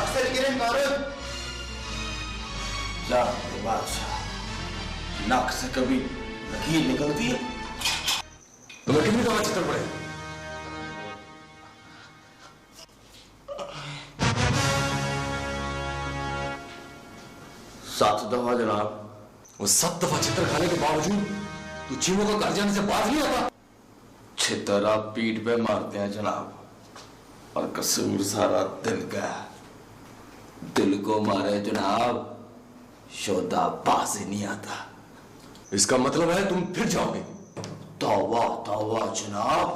से गिरे मारून जा बादशाह, नाक से कभी लकीर निकलती है? तुम्हें कितनी दफा चक्कर पड़े? 7 दफा जनाब। वो 7 दफा चित्र खाने के बावजूद तू चीमों का घर जाने से बात नहीं आता? छितर आप पीठ पे मारते हैं जनाब, और कसूर सारा दिल का है। दिल को मारे जनाब, शोधा पास ही नहीं आता। इसका मतलब है तुम फिर जाओगे? तौबा तौबा जनाब,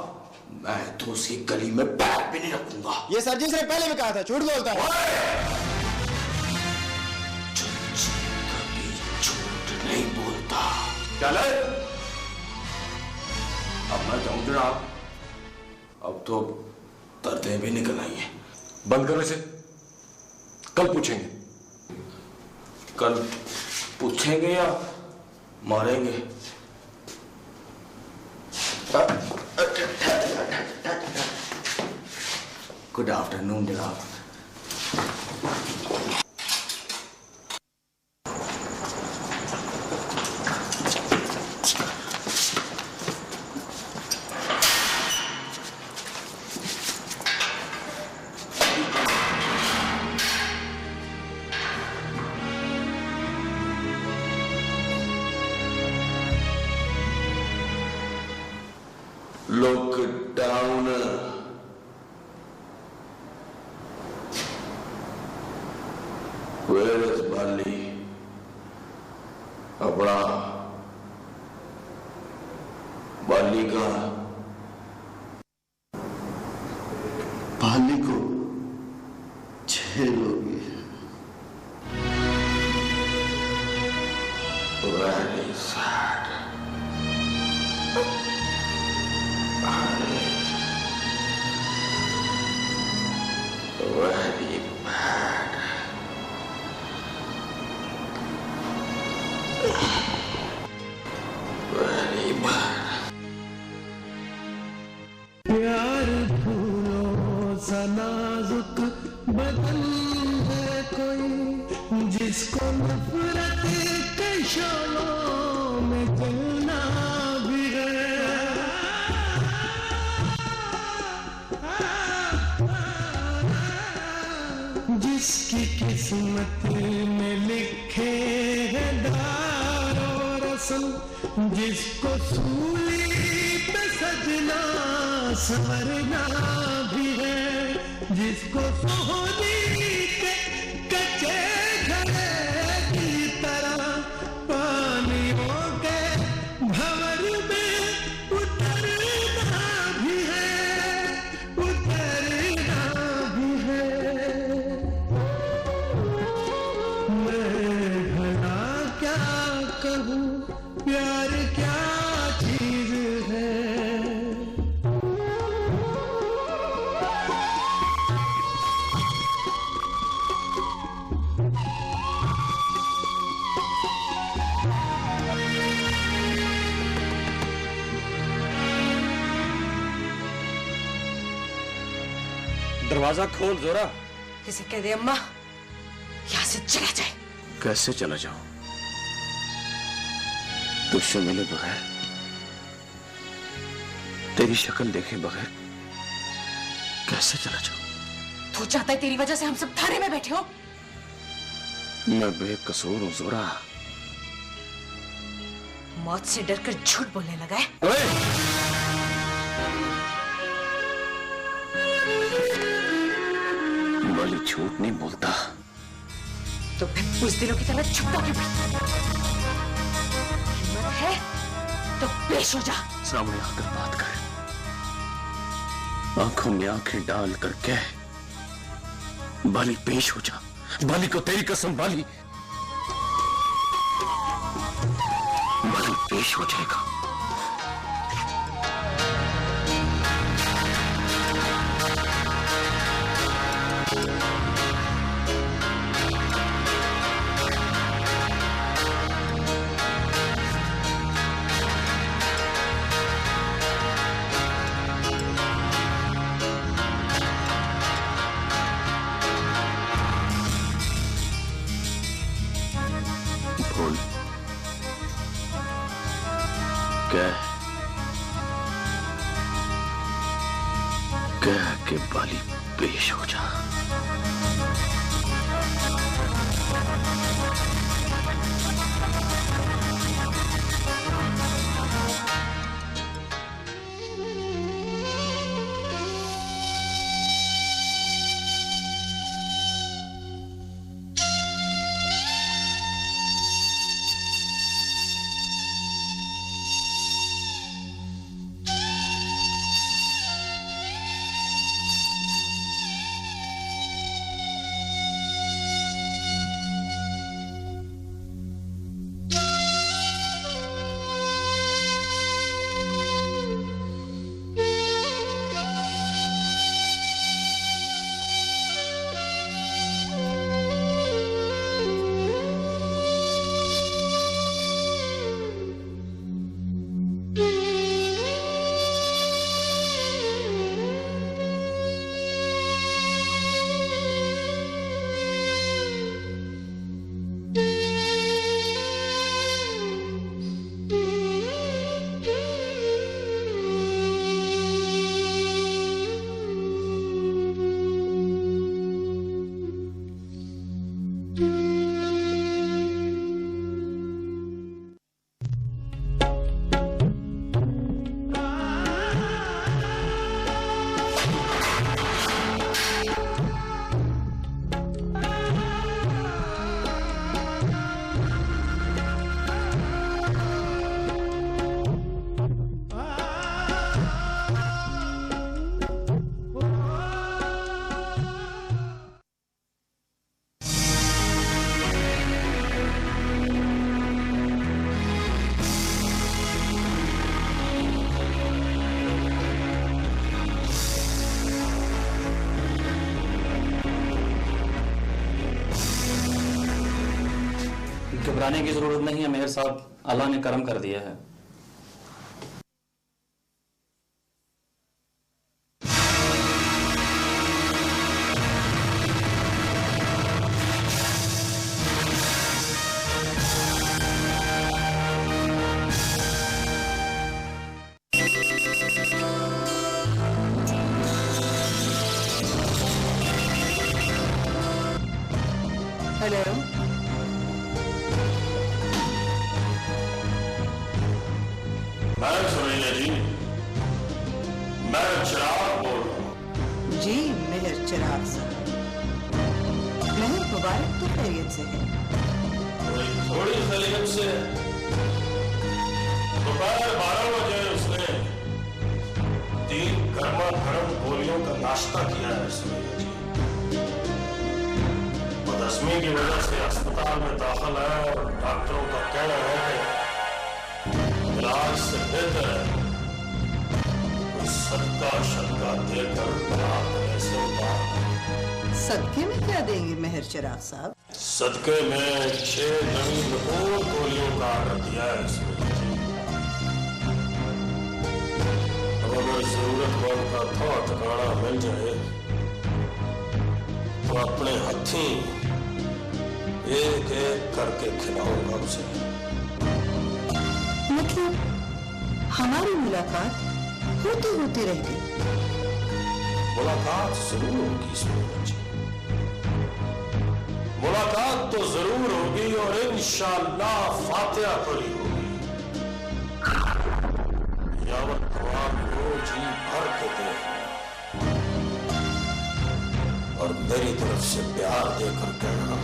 मैं तो उसकी गली में पैर भी नहीं रखूंगा। ये सर्जी से पहले भी कहा था, झूठ बोलता है। कभी झूठ नहीं बोलता। चले अब मैं जाऊं जनाब, अब तो दर्दें भी निकल आई हैं। बंद करो इसे, कल पूछेंगे। कल पूछेंगे या मारेंगे? गुड आफ्टरनून जनाब। लॉकडाउन Where is बाली? अपना बाली का बाली को 6 लोग very sad. Very bad. Very bad. प्यार फूलों सा नाजुक बदन है कोई, जिसको नफरत के शोलों में जलना भी है। जिसकी किस्मत में लिखे हैं दार और रस्म, जिसको सूली पे सजना संवरना भी है, जिसको सोहनी के कच्चे घड़े की तरह पानियों के भंवर में उतरना भी है, उतरना भी है। मैं भला क्या कहूँ, प्यार क्या चीज है। दरवाजा खोल जोरा। इसे कह दे अम्मा यहाँ से चला जाए। कैसे चला जाऊं? तुझसे मिले बगैर, तेरी शक्ल देखे बगैर कैसे चला जाऊं? तू चाहता है तेरी वजह से हम सब थाने में बैठे हो? मैं बेकसूर हूं जोरा। मौत से डरकर झूठ बोलने लगा है। बाली झूठ नहीं बोलता। तो फिर बुज़दिलों की तरह छुपा क्यों बैठा? हिम्मत है तो पेश हो जा। सामने आकर बात कर, आंखों में आंखें डाल कर कह, बाली पेश हो जा। बाली को तेरी कसम, बाली पेश हो जाएगा। कह के बाली पेश हो जा। घबराने की जरूरत नहीं है मेहर साहब, अल्लाह ने करम कर दिया है। हेलो, मैडम सुनैया जी, मैं चिराग बोल रहा हूँ। जी मेहर चिराग साहब, मेहर मुबारक तो खैरियत से है। थोड़ी खैरियत से। दोपहर 12 बजे उसने 3 गर्मा गर्म गोलियों का नाश्ता किया है सुनैया जी। बदहजमी की वजह से अस्पताल में दाखिल है और डॉक्टरों का कहना है कि इलाज से बेहतर है कोई सदका शदका देकर बना से उतार। सदके में क्या देंगे मेहर चिराग साहब? सदके में 6 नवीन और गोलियों का आर्डर दिया है इसमें। अब अगर जरूरतमंद का थोड़ा ठिकाना मिल जाए तो अपने हथी एक एक करके खिलाऊंगा उसे। मतलब हमारी मुलाकात होते होते रह गई। मुलाकात जरूर होगी सुनैया जी, मुलाकात तो जरूर होगी और इंशाअल्लाह फातिहा पढ़ी होगी। यावत तमाम को जी भर के देखना और मेरी तरफ से प्यार देकर कहना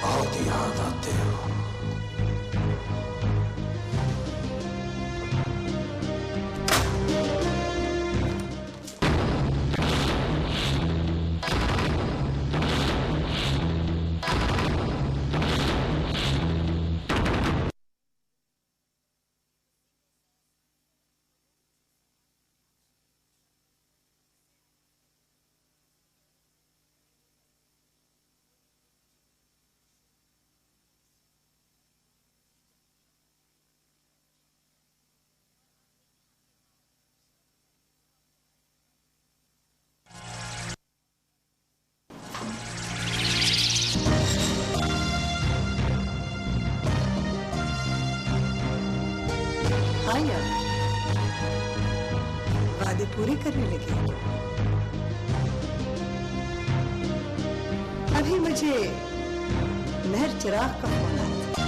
बहुत याद आते हो। वादे पूरे करने लगे। अभी मुझे मेहर चिराग का फोन आया था।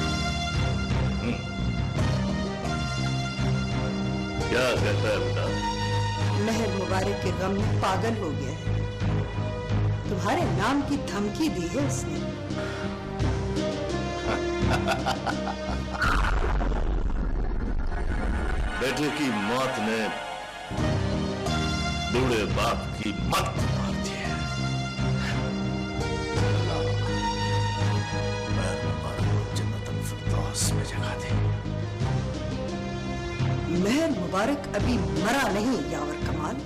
क्या कहता है बेटा? मेहर मुबारक के गम में पागल हो गया है। तुम्हारे नाम की धमकी दी है उसने। बेटे की मौत ने बूढ़े बाप की मत मार दी है। जन्नतुल फिरदौस में जगह दे। मेहर मुबारक अभी मरा नहीं यावर कमाल।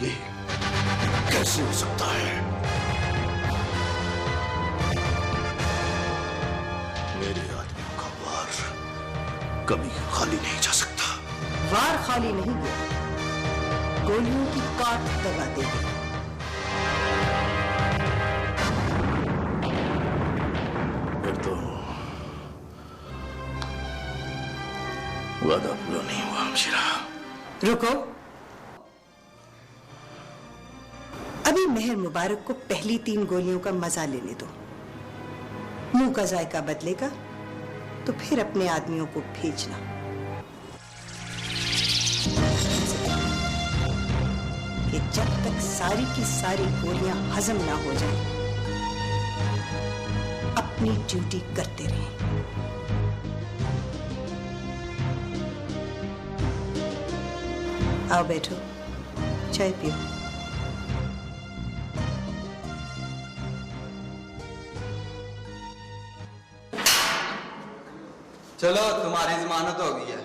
ये कैसे हो सकता है? मेरे आदमी का वार कभी खाली नहीं जा सकता। वार खाली नहीं गया, गोलियों की काट दगा देगी। फिर तो वादा पूरा नहीं हुआ हमशिरा। रुको, अभी मेहर मुबारक को पहली 3 गोलियों का मजा लेने दो। मुंह का जायका बदलेगा तो फिर अपने आदमियों को भेजना। कि जब तक सारी की सारी गोलियां हजम ना हो जाएं, अपनी ड्यूटी करते रहें। आओ बैठो, चाय पियो। चलो तुम्हारी जमानत हो गई है।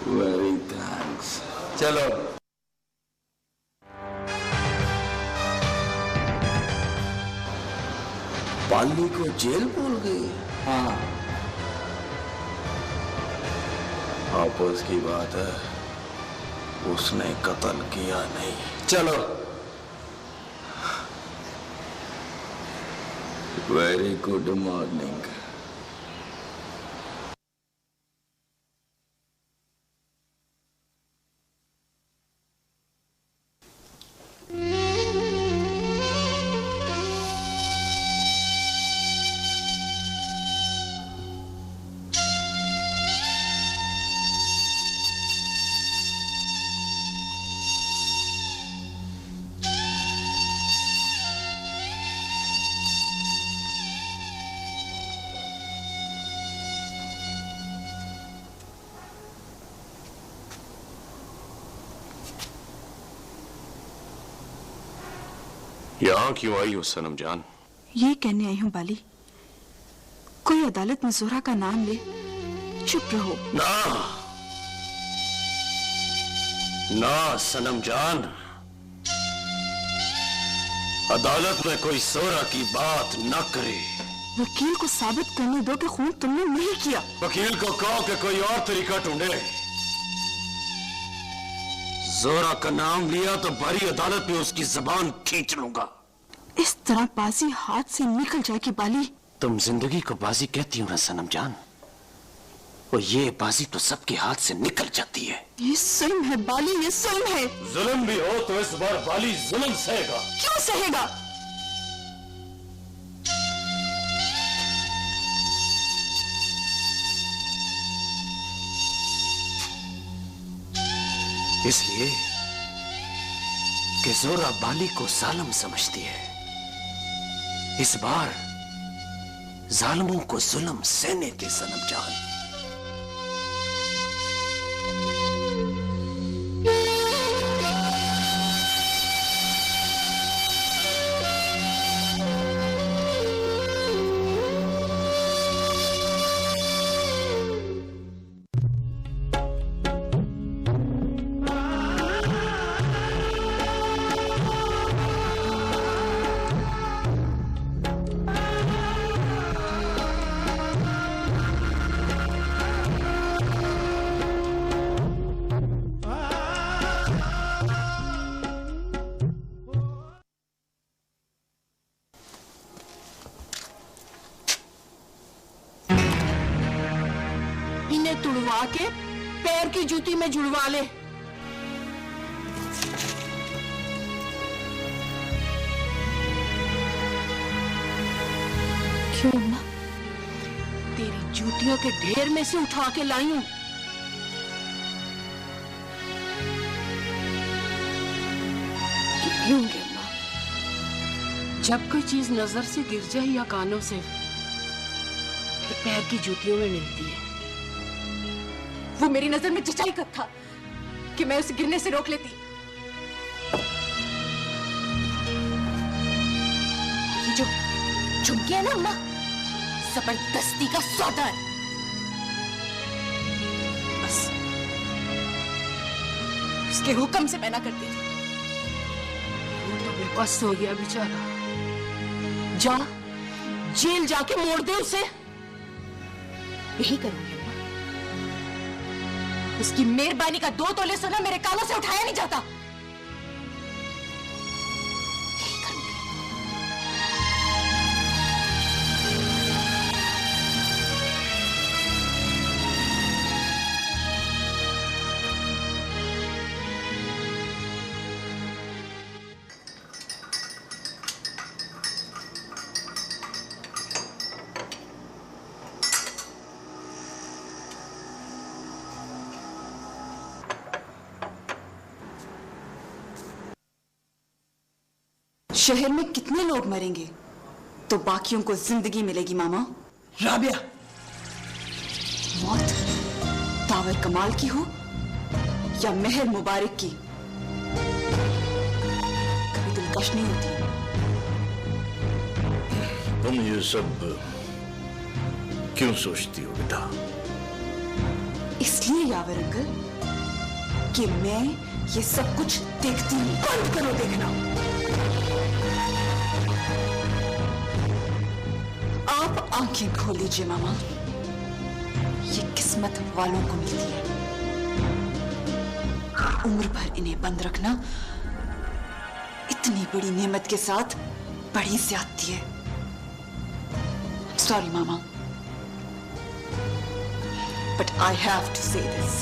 Very thanks. चलो पाली को जेल भूल गई। हाँ, आपस की बात है, उसने कत्ल किया नहीं। चलो वेरी गुड मॉर्निंग। यहां क्यों आई हो सनम जान? ये कहने आई हूँ बाली, कोई अदालत में जोहरा का नाम ले। चुप रहो। ना ना सनम जान, अदालत में कोई जोहरा की बात न करे। वकील को साबित करने दो कि खून तुमने नहीं किया। वकील को कहो कि कोई और तरीका ढूंढे। जोहरा का नाम लिया तो बड़ी अदालत में उसकी जबान खींच लूंगा। इस तरह बाजी हाथ से निकल जाएगी बाली। तुम जिंदगी को बाजी कहती हो ना सनम जान, और ये बाजी तो सबके हाथ से निकल जाती है। ये जुल्म है बाली, ये जुल्म है। जुल्म भी हो तो इस बार बाली जुल्म सहेगा। क्यों सहेगा? इसलिए कि जोहरा बाली को जालिम समझती है। इस बार जालिमों को जुल्म सहने दे सनम जान। इन्हें तुड़वा के पैर की जूती में जुड़वा ले। क्यों अम्मा? तेरी जूतियों के ढेर में से उठा के लाई हूं। क्यों अम्मा? जब कोई चीज नजर से गिर जाए या कानों से, फिर पैर की जूतियों में मिलती है। वो मेरी नजर में चचाई कब था कि मैं उसे गिरने से रोक लेती। ये जो झुमकी है ना अम्मा, जबरदस्ती का सौदा है। बस उसके हुक्म से मैं ना करती थी। वो तो बेबस हो गया बेचारा। जा जेल जाके मोड़ दे उसे। यही करूंगी अम्मा। उसकी मेहरबानी का 2 तोले सोना मेरे कानों से उठाया नहीं जाता। यही करूंगी। शहर में कितने लोग मरेंगे तो बाकियों को जिंदगी मिलेगी मामा? राबिया, मौत दावर कमाल की हो या मेहर मुबारक की, कभी दिलकश नहीं होती। तुम ये सब क्यों सोचती हो बेटा? इसलिए यावर अंकल कि मैं ये सब कुछ देखती हूं। बंद करो देखना। आप आंखें खोल लीजिए मामा। ये किस्मत वालों को मिलती है। उम्र भर इन्हें बंद रखना इतनी बड़ी नेमत के साथ बड़ी ज्यादती है। सॉरी मामा, but I have to say this.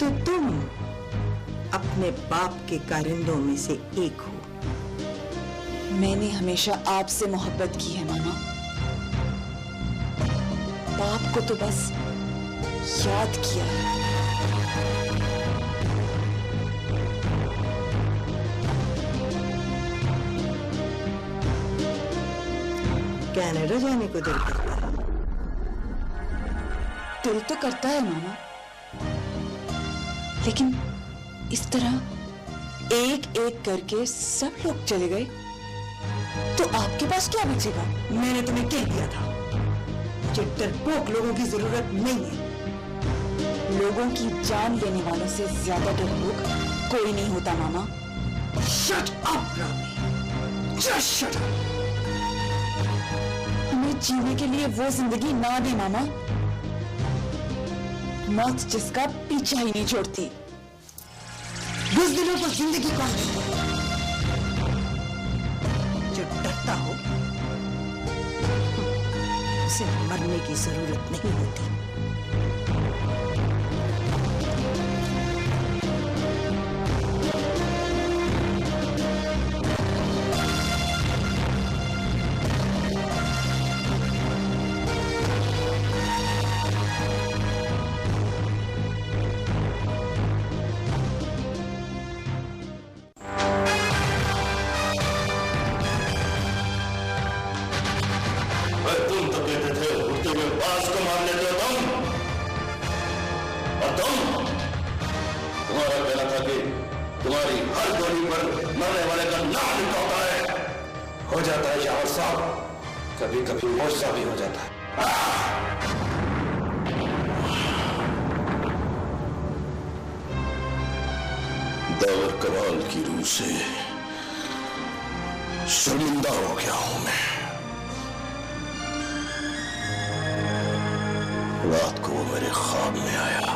तो तुम अपने बाप के कारिंदों में से एक हो। मैंने हमेशा आपसे मोहब्बत की है मामा। बाप को तो बस याद किया है। कनाडा जाने को दिल करता है। दिल तो करता है मामा, लेकिन इस तरह एक एक करके सब लोग चले गए तो आपके पास क्या बचेगा? मैंने तुम्हें कह दिया था कि डरपोक लोगों की जरूरत नहीं है। लोगों की जान लेने वालों से ज्यादा डरपोक कोई नहीं होता मामा। Shut up Rami, just shut up. हमें जीने के लिए वो जिंदगी ना दे मामा, मौत जिसका पीछा ही नहीं छोड़ती। बुज़दिलों को जिंदगी कौन देता है? जो डरता हो उसे मरने की जरूरत नहीं होती। तुम तो कहते थे उड़ते हुए बाज को मार लेते हो तुम, और तुम कि तुम्हारी हर गोली पर मरने वाले का नाम लिखा होता है। हो जाता है यावर साहब, कभी कभी मुझसे भी हो जाता है। दावर कमाल की रूह से शर्मिंदा हो गया हूं मैं। रात को वो मेरे ख्वाब में आया,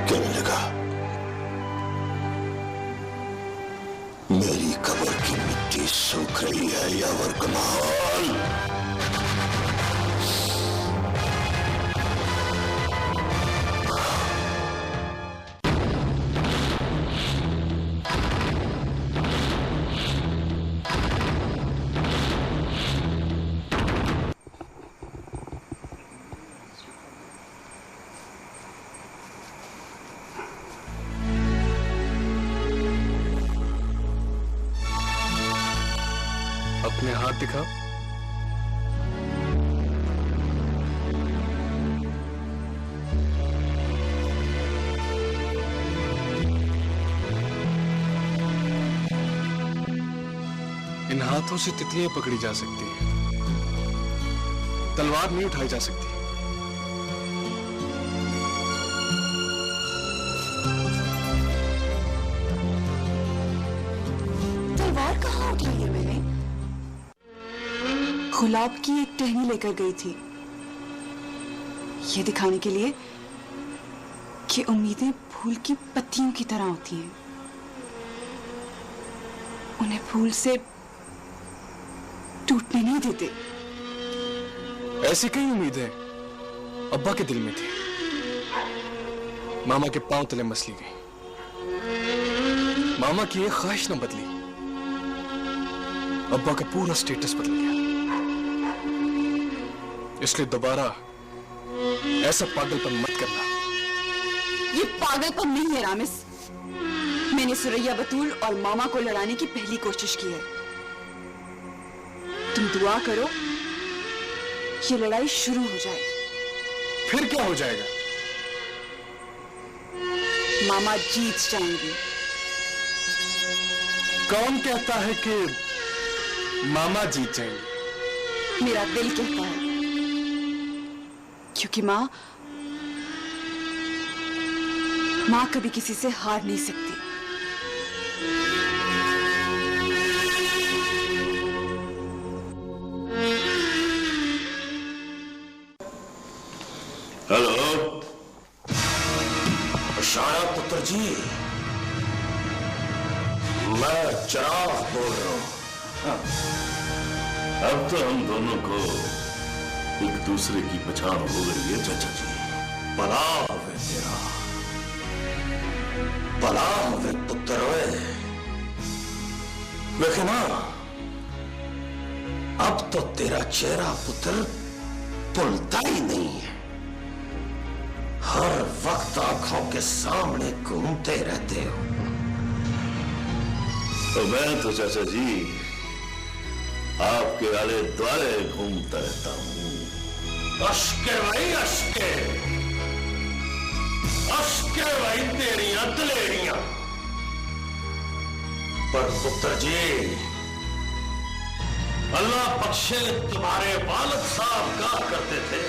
कहने लगा मेरी कब्र की मिट्टी सूख रही है यावर कमाल। अपने हाथ दिखा। इन हाथों से तितलियां पकड़ी जा सकती हैं, तलवार नहीं उठाई जा सकती। तलवार कहाँ उठाई है मैंने? गुलाब की एक टहनी लेकर गई थी, ये दिखाने के लिए कि उम्मीदें फूल की पत्तियों की तरह होती हैं, उन्हें फूल से टूटने नहीं देते। ऐसी कई उम्मीदें अब्बा के दिल में थी, मामा के पांव तले मसली गई। मामा की एक ख्वाहिश न बदली, अब्बा का पूरा स्टेटस बदल गया। इसलिए दोबारा ऐसा पागलपन मत करना। ये पागलपन नहीं है रामिस, मैंने सुरैया बतूल और मामा को लड़ाने की पहली कोशिश की है। तुम दुआ करो ये लड़ाई शुरू हो जाए। फिर क्या हो जाएगा? मामा जीत जाएंगे। कौन कहता है कि मामा जीत जाएंगे? मेरा दिल कहता है, क्योंकि माँ कभी किसी से हार नहीं सकती। हेलो शाया पुत्र जी, मैं चिराग बोल रहा हूं। अब तो हम दोनों को एक दूसरे की पहचान हो गई है चाचा जी। भला होवे तेरा, भला होवे पुत्र होए। लेकिन अब तो तेरा चेहरा पुत्र भुलता ही नहीं है, हर वक्त आंखों के सामने घूमते रहते हो। तो मैं तो चाचा जी आपके आले द्वारे घूमता रहता हूं। अश्के भाई अश्के, अश्के भाई तेरियां दलेरियां। पर पुत्र जी अल्लाह बख्शे तुम्हारे वालिद साहब कहा करते थे,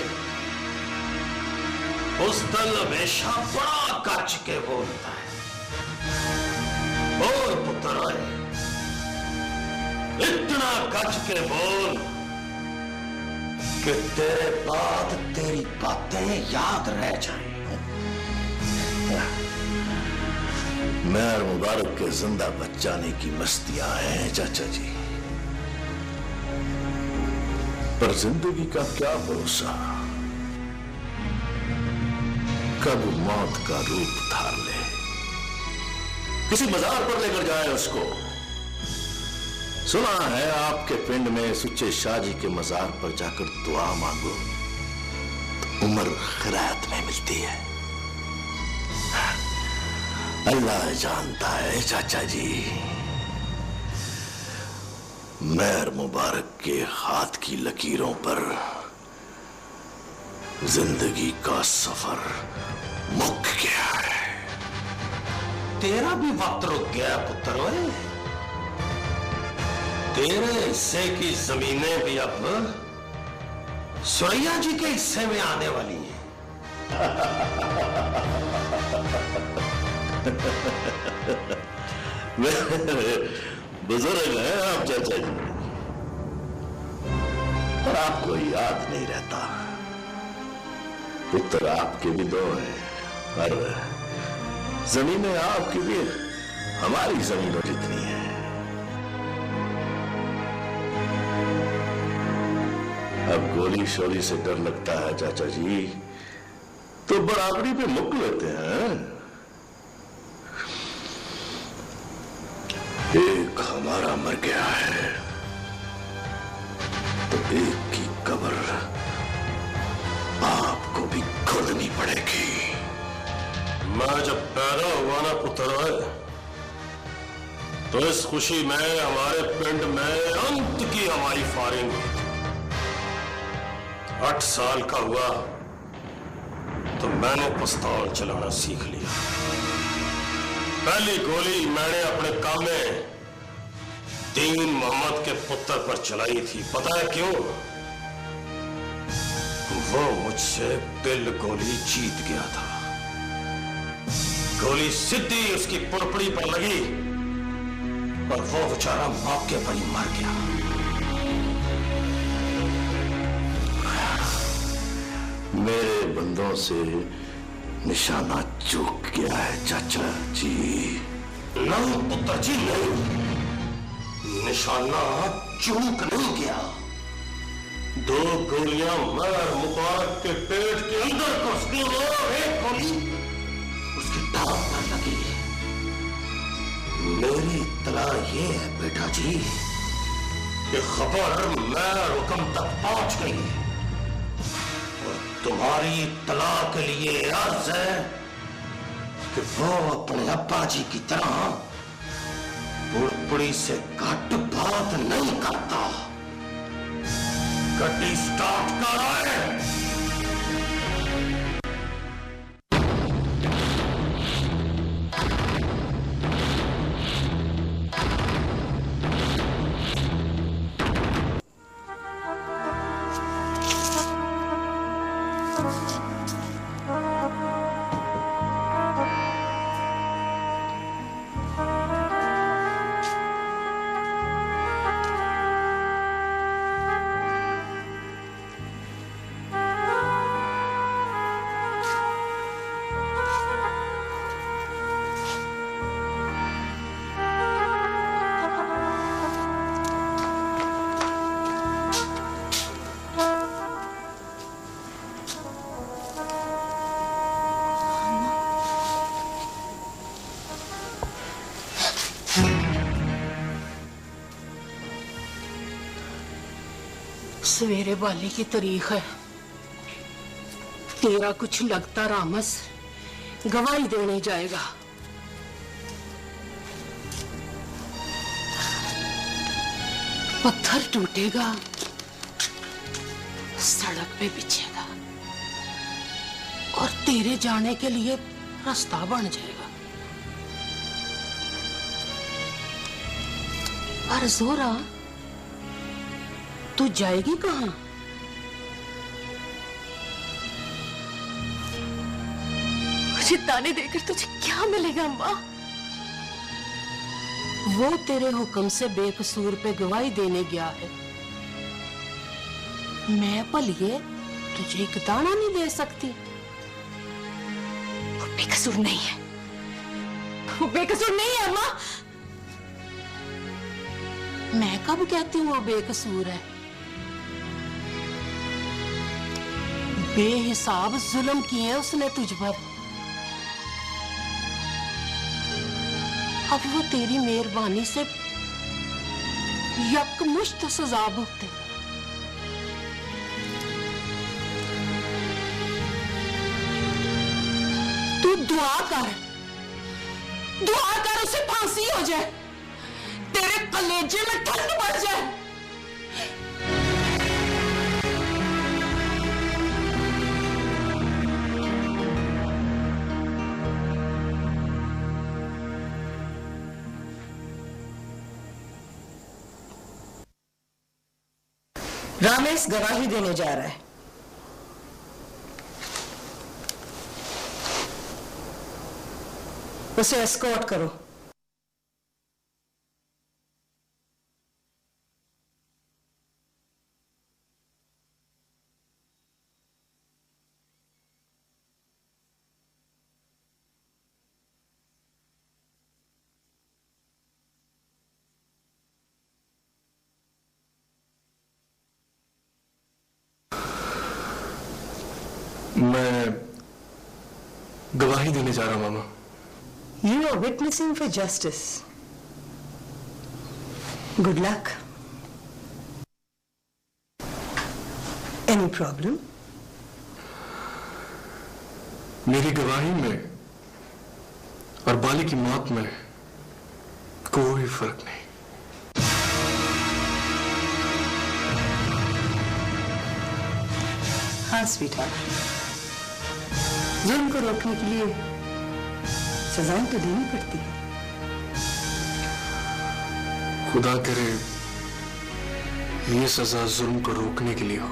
उस दल हमेशा बड़ा कच के बोलता है। बोल पुत्र आए, इतना कच के बोल कि तेरे बाद तेरी बातें याद रह जाएं। मेहर मुबारक के जिंदा बचाने की मस्तियां हैं चाचा जी, पर जिंदगी का क्या भरोसा, कब मौत का रूप धार ले, किसी मजार पर लेकर जाए उसको। सुना है आपके पिंड में सुच्चे शाहजी के मजार पर जाकर दुआ मांगो तो उम्र खैरात में मिलती है। अल्लाह जानता है चाचा जी, मेहर मुबारक के हाथ की लकीरों पर जिंदगी का सफर मुक गया है। तेरा भी वक्त रुक गया पुत्र। ओए तेरे हिस्से की जमीनें भी अब सुरैया जी के हिस्से में आने वाली हैं। बुजुर्ग हैं आप चाचा जी, पर आपको याद नहीं रहता। पुत्र आपके भी दो हैं, पर जमीनें आपकी भी हमारी जमीनों जितनी है। अब गोली शोली से डर लगता है चाचा जी, तो बराबरी पे मुक लेते हैं। एक हमारा मर गया है तो एक की कब्र आपको भी खोदनी पड़ेगी। मैं जब पैदा हुआ ना पुत्र, तो इस खुशी में हमारे पिंड में अंत की हवाई फायरिंग हुई थी। 8 साल का हुआ तो मैंने पिस्तौल चलाना सीख लिया। पहली गोली मैंने अपने कामे दीन मोहम्मद के पुत्र पर चलाई थी। पता है क्यों? वो मुझसे बिल गोली जीत गया था। गोली सीधी उसकी पुड़पुड़ी पर लगी और वो बेचारा मौके पर ही मर गया। मेरे बंदों से निशाना चूक गया है चाचा जी। नहीं पुत्र जी नहीं, निशाना चूक नहीं गया। 2 गोलियां मर मुबारक के पेट के अंदर घुस गई और एक गोली उसकी टांग पर लगी। मेरी इत्तला ये है बेटा जी कि खबर मैं हुक्म तक पहुंच गई और तुम्हारी इत्तला के लिए अर्ज है कि वो अपने अब्बा जी की तरह पुड़पुड़ी से घट बात नहीं करता। गड्डी स्टार्ट कर आए। सवेरे वाली की तारीख है। तेरा कुछ लगता रामस गवाही देने जाएगा। पत्थर टूटेगा, सड़क पे बिछेगा और तेरे जाने के लिए रास्ता बन जाएगा। पर जोरा तू जाएगी कहां? मुझे ताने देकर तुझे क्या मिलेगा अम्मा? वो तेरे हुक्म से बेकसूर पे गवाही देने गया है। मैं भलिए तुझे एक दाना नहीं दे सकती। वो बेकसूर नहीं है, वो बेकसूर नहीं है अम्मा। मैं कब कहती हूँ वो बेकसूर है? बेहिसाब जुल्म किए उसने तुझ पर। अब वो तेरी मेहरबानी से यकमुश्त सजा भुगते। तू दुआ कर उसे फांसी हो जाए, तेरे कलेजे में ठंड बढ़ जाए। रामेश गवाही देने जा रहा है। उसे एस्कॉर्ट करो। मैं गवाही देने जा रहा हूं मामा। You are witnessing for justice. Good luck. Any problem? मेरी गवाही में और बाली की मौत में कोई फर्क नहीं। हाँ स्वीटहार्ट, जुल्म को रोकने के लिए सजाएं तो देनी पड़ती है। खुदा करे ये सजा जुल्म को रोकने के लिए हो।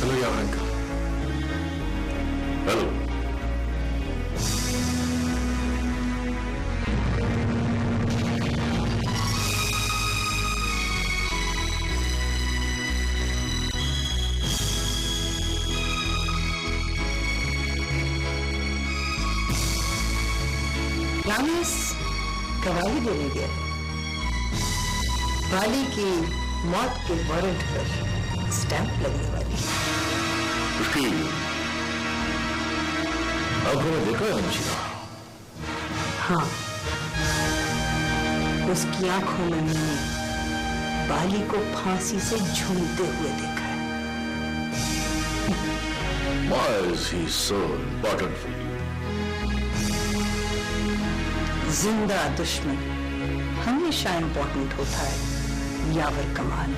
हेलो यार अंकल। हेलो। रामेश गवाही देने गया। बाली की मौत के वारंट पर स्टैंप लगने वाली है। उसकी आंखों में देखा है हमशीरा? हाँ, उसकी आंखों में मैंने बाली को फांसी से झूलते हुए देखा है। Why is he so important for you? जिंदा दुश्मन हमेशा इंपॉर्टेंट होता है यावर कमाल।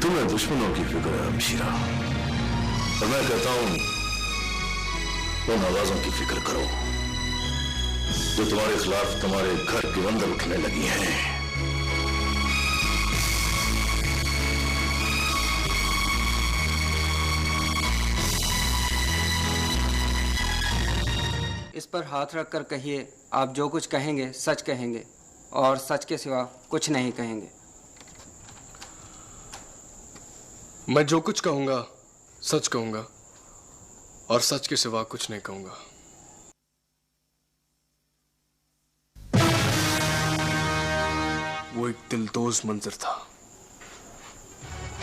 तुम्हें दुश्मनों की फिक्र है हमशीरा, और मैं कहता हूं उन आवाजों की फिक्र करो जो तुम्हारे खिलाफ तुम्हारे घर के अंदर उठने लगी हैं। इस पर हाथ रखकर कहिए, आप जो कुछ कहेंगे सच कहेंगे और सच के सिवा कुछ नहीं कहेंगे। मैं जो कुछ कहूंगा सच कहूंगा और सच के सिवा कुछ नहीं कहूंगा। वो एक दिलदोज मंजर था।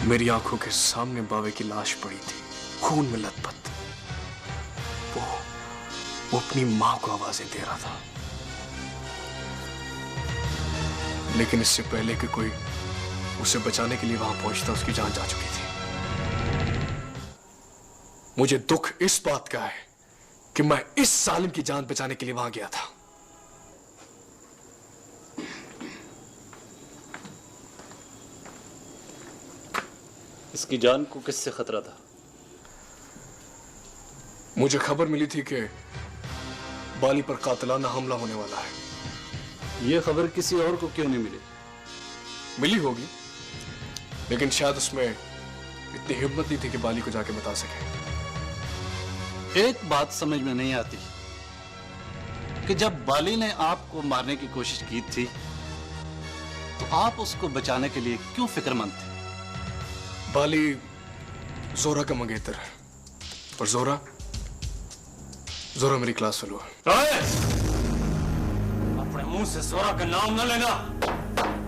मेरी आंखों के सामने बावे की लाश पड़ी थी, खून में लथपथ। वो अपनी मां को आवाजें दे रहा था, लेकिन इससे पहले कि कोई उसे बचाने के लिए वहां पहुंचता उसकी जान जा चुकी थी। मुझे दुख इस बात का है कि मैं इस सालिम की जान बचाने के लिए वहां गया था। इसकी जान को किससे खतरा था? मुझे खबर मिली थी कि बाली पर कातिलाना हमला होने वाला है। यह खबर किसी और को क्यों नहीं मिली? मिली होगी, लेकिन शायद उसमें इतनी हिम्मत नहीं थी कि बाली को जाके बता सके। एक बात समझ में नहीं आती कि जब बाली ने आपको मारने की कोशिश की थी तो आप उसको बचाने के लिए क्यों फिक्रमंद थे? बाली जोरा का मंगेतर है, और जोरा मेरी क्लास फेलो है। अपने मुंह से जोरा का नाम न लेना।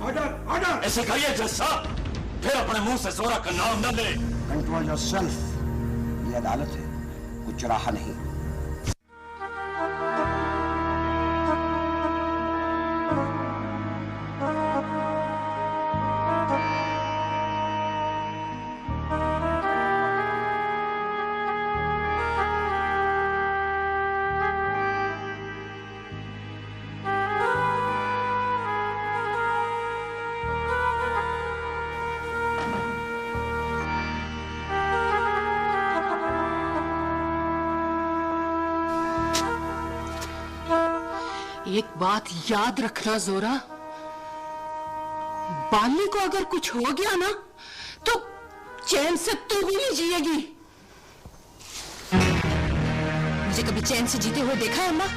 Order order. ऐसे कहिए जज साहब, फिर अपने मुंह से जोरा का नाम न ले। Control yourself. ये अदालत है, कुछ चौराहा नहीं। एक बात याद रखना जोरा, बाली को अगर कुछ हो गया ना तो चैन से तू भी नहीं जिएगी। मुझे कभी चैन से जीते हुए देखा है अम्मा?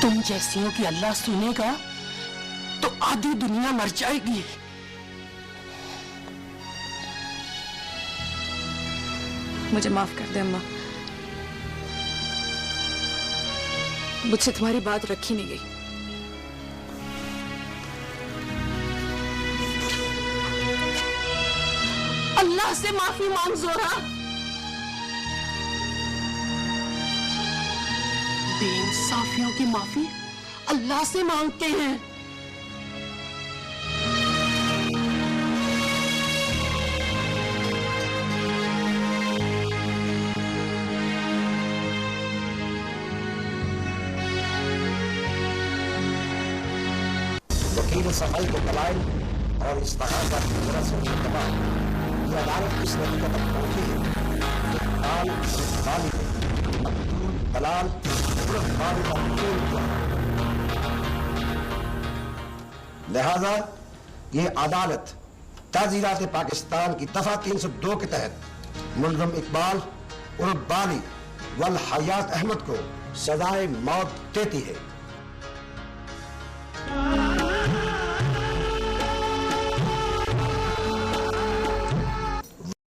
तुम जैसियों की अल्लाह सुनेगा तो आधी दुनिया मर जाएगी। मुझे माफ कर दे अम्मा, मुझसे तुम्हारी बात रखी नहीं गई। अल्लाह से माफी मांग जोरा। बेइंसाफियों की माफी अल्लाह से मांगते हैं। वकील सफाई को दलाइल और इस्तेहाजा की तरह से ये अदालत इस नतीजे तक पहुंची है कि दलाल लिहाजा ये अदालत ताज़ीरात पाकिस्तान की दफा 302 के तहत मुलज़म इकबाल उर्फ बाली वल हयात अहमद को सजाए मौत देती है।